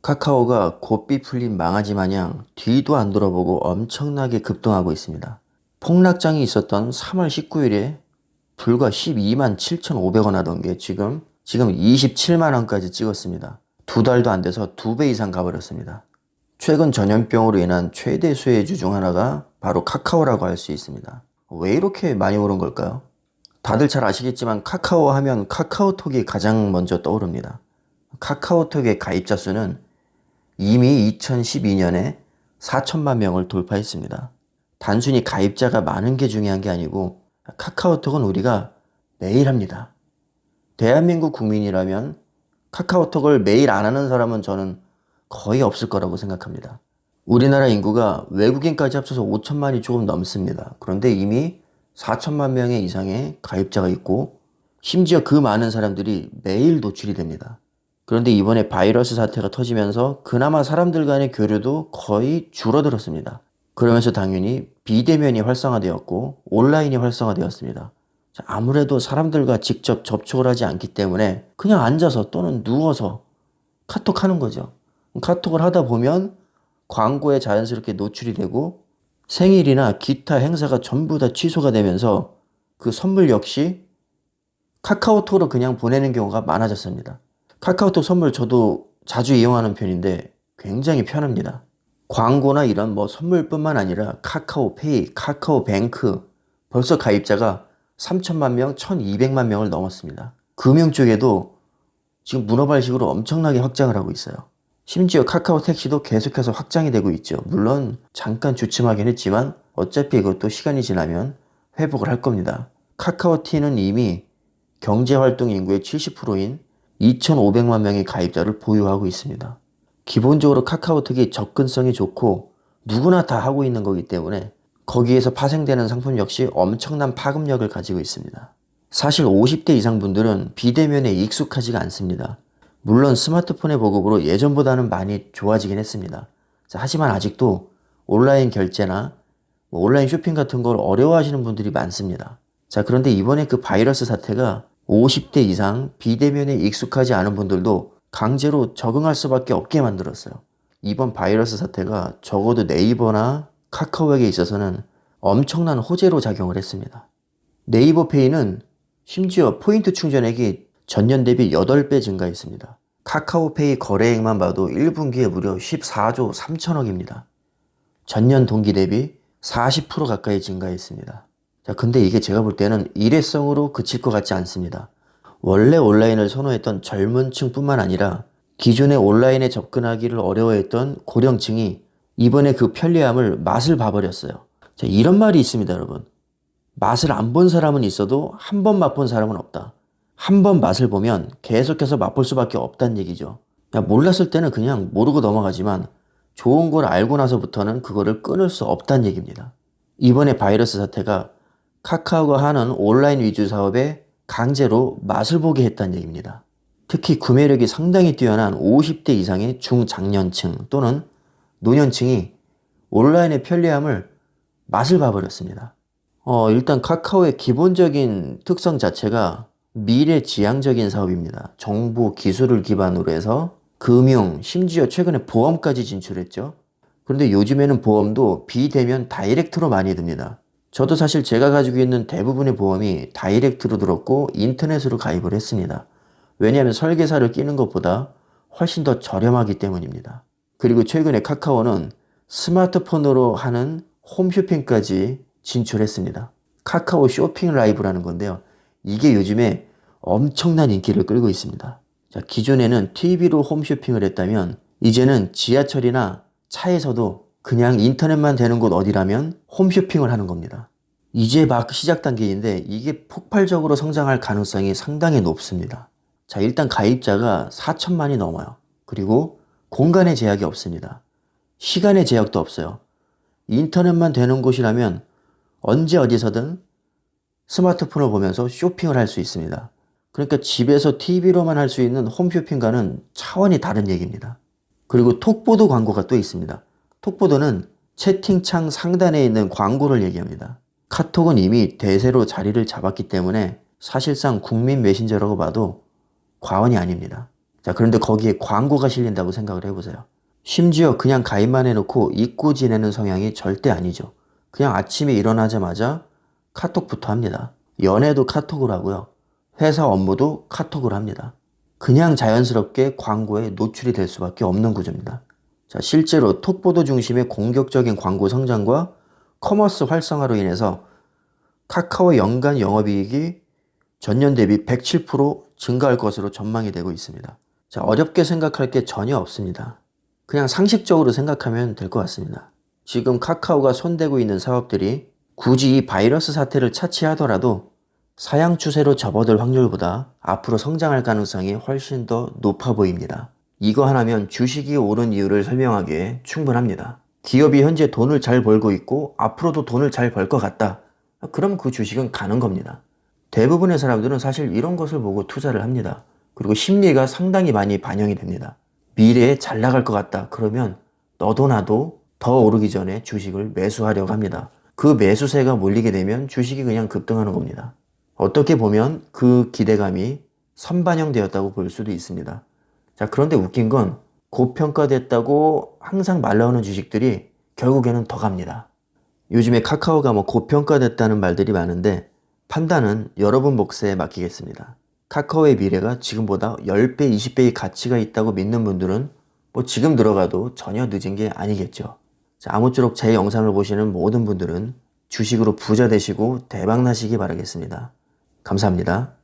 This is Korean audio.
카카오가 고삐 풀린 망아지 마냥 뒤도 안 돌아보고 엄청나게 급등하고 있습니다. 폭락장이 있었던 3월 19일에 불과 12만 7,500원 하던 게 지금 27만 원까지 찍었습니다. 두 달도 안 돼서 2배 이상 가버렸습니다. 최근 전염병으로 인한 최대 수혜주 중 하나가 바로 카카오라고 할 수 있습니다. 왜 이렇게 많이 오른 걸까요? 다들 잘 아시겠지만 카카오 하면 카카오톡이 가장 먼저 떠오릅니다. 카카오톡의 가입자 수는 이미 2012년에 4천만 명을 돌파했습니다. 단순히 가입자가 많은 게 중요한 게 아니고 카카오톡은 우리가 매일 합니다. 대한민국 국민이라면 카카오톡을 매일 안 하는 사람은 저는 거의 없을 거라고 생각합니다. 우리나라 인구가 외국인까지 합쳐서 5천만이 조금 넘습니다. 그런데 이미 4천만 명의 이상의 가입자가 있고 심지어 그 많은 사람들이 매일 노출이 됩니다. 그런데 이번에 바이러스 사태가 터지면서 그나마 사람들 간의 교류도 거의 줄어들었습니다. 그러면서 당연히 비대면이 활성화되었고 온라인이 활성화되었습니다. 아무래도 사람들과 직접 접촉을 하지 않기 때문에 그냥 앉아서 또는 누워서 카톡하는 거죠. 카톡을 하다 보면 광고에 자연스럽게 노출이 되고 생일이나 기타 행사가 전부 다 취소가 되면서 그 선물 역시 카카오톡으로 그냥 보내는 경우가 많아졌습니다. 카카오톡 선물 저도 자주 이용하는 편인데 굉장히 편합니다. 광고나 이런 선물뿐만 아니라 카카오페이, 카카오뱅크 벌써 가입자가 3천만 명, 1,200만 명을 넘었습니다. 금융 쪽에도 지금 문어발식으로 엄청나게 확장을 하고 있어요. 심지어 카카오 택시도 계속해서 확장이 되고 있죠. 물론 잠깐 주춤하긴 했지만 어차피 이것도 시간이 지나면 회복을 할 겁니다. 카카오티는 이미 경제활동 인구의 70%인 2,500만 명의 가입자를 보유하고 있습니다. 기본적으로 카카오톡이 접근성이 좋고 누구나 다 하고 있는 거기 때문에 거기에서 파생되는 상품 역시 엄청난 파급력을 가지고 있습니다. 사실 50대 이상 분들은 비대면에 익숙하지가 않습니다. 물론 스마트폰의 보급으로 예전보다는 많이 좋아지긴 했습니다. 하지만 아직도 온라인 결제나 온라인 쇼핑 같은 걸 어려워하시는 분들이 많습니다. 그런데 이번에 그 바이러스 사태가 50대 이상 비대면에 익숙하지 않은 분들도 강제로 적응할 수밖에 없게 만들었어요. 이번 바이러스 사태가 적어도 네이버나 카카오에게 있어서는 엄청난 호재로 작용을 했습니다. 네이버페이는 심지어 포인트 충전액이 전년 대비 8배 증가했습니다. 카카오페이 거래액만 봐도 1분기에 무려 14조 3천억입니다. 전년 동기 대비 40% 가까이 증가했습니다. 근데 이게 제가 볼 때는 일회성으로 그칠 것 같지 않습니다. 원래 온라인을 선호했던 젊은 층뿐만 아니라 기존에 온라인에 접근하기를 어려워했던 고령층이 이번에 그 편리함을 맛을 봐버렸어요. 이런 말이 있습니다, 여러분. 맛을 안 본 사람은 있어도 한 번 맛본 사람은 없다. 한 번 맛을 보면 계속해서 맛볼 수밖에 없다는 얘기죠. 몰랐을 때는 그냥 모르고 넘어가지만 좋은 걸 알고 나서부터는 그거를 끊을 수 없다는 얘기입니다. 이번에 바이러스 사태가 카카오가 하는 온라인 위주 사업에 강제로 맛을 보게 했다는 얘기입니다. 특히 구매력이 상당히 뛰어난 50대 이상의 중장년층 또는 노년층이 온라인의 편리함을 맛을 봐버렸습니다. 일단 카카오의 기본적인 특성 자체가 미래지향적인 사업입니다. 정보 기술을 기반으로 해서 금융, 심지어 최근에 보험까지 진출했죠. 그런데 요즘에는 보험도 비대면 다이렉트로 많이 듭니다. 저도 사실 제가 가지고 있는 대부분의 보험이 다이렉트로 들었고 인터넷으로 가입을 했습니다. 왜냐하면 설계사를 끼는 것보다 훨씬 더 저렴하기 때문입니다. 그리고 최근에 카카오는 스마트폰으로 하는 홈쇼핑까지 진출했습니다. 카카오 쇼핑 라이브라는 건데요. 이게 요즘에 엄청난 인기를 끌고 있습니다. 기존에는 TV로 홈쇼핑을 했다면 이제는 지하철이나 차에서도 그냥 인터넷만 되는 곳 어디라면 홈쇼핑을 하는 겁니다. 이제 막 시작 단계인데 이게 폭발적으로 성장할 가능성이 상당히 높습니다. 일단 가입자가 4천만이 넘어요. 그리고 공간의 제약이 없습니다. 시간의 제약도 없어요. 인터넷만 되는 곳이라면 언제 어디서든 스마트폰을 보면서 쇼핑을 할 수 있습니다. 그러니까 집에서 TV로만 할 수 있는 홈쇼핑과는 차원이 다른 얘기입니다. 그리고 톡보드 광고가 또 있습니다. 톡보드는 채팅창 상단에 있는 광고를 얘기합니다. 카톡은 이미 대세로 자리를 잡았기 때문에 사실상 국민 메신저라고 봐도 과언이 아닙니다. 자, 그런데 거기에 광고가 실린다고 생각을 해보세요. 심지어 그냥 가입만 해놓고 잊고 지내는 성향이 절대 아니죠. 그냥 아침에 일어나자마자 카톡부터 합니다. 연애도 카톡을 하고요. 회사 업무도 카톡을 합니다. 그냥 자연스럽게 광고에 노출이 될 수밖에 없는 구조입니다. 자, 실제로 톡보도 중심의 공격적인 광고 성장과 커머스 활성화로 인해서 카카오의 연간 영업이익이 전년 대비 107% 증가할 것으로 전망이 되고 있습니다. 자, 어렵게 생각할 게 전혀 없습니다. 그냥 상식적으로 생각하면 될 것 같습니다. 지금 카카오가 손대고 있는 사업들이 굳이 이 바이러스 사태를 차치하더라도 사양 추세로 접어들 확률보다 앞으로 성장할 가능성이 훨씬 더 높아 보입니다. 이거 하나면 주식이 오른 이유를 설명하기에 충분합니다. 기업이 현재 돈을 잘 벌고 있고 앞으로도 돈을 잘 벌 것 같다. 그럼 그 주식은 가는 겁니다. 대부분의 사람들은 사실 이런 것을 보고 투자를 합니다. 그리고 심리가 상당히 많이 반영이 됩니다. 미래에 잘 나갈 것 같다. 그러면 너도 나도 더 오르기 전에 주식을 매수하려고 합니다. 그 매수세가 몰리게 되면 주식이 그냥 급등하는 겁니다. 어떻게 보면 그 기대감이 선반영되었다고 볼 수도 있습니다. 자, 그런데 웃긴 건 고평가됐다고 항상 말 나오는 주식들이 결국에는 더 갑니다. 요즘에 카카오가 고평가됐다는 말들이 많은데 판단은 여러분 몫에 맡기겠습니다. 카카오의 미래가 지금보다 10배, 20배의 가치가 있다고 믿는 분들은 지금 들어가도 전혀 늦은 게 아니겠죠. 자, 아무쪼록 제 영상을 보시는 모든 분들은 주식으로 부자 되시고 대박 나시기 바라겠습니다. 감사합니다.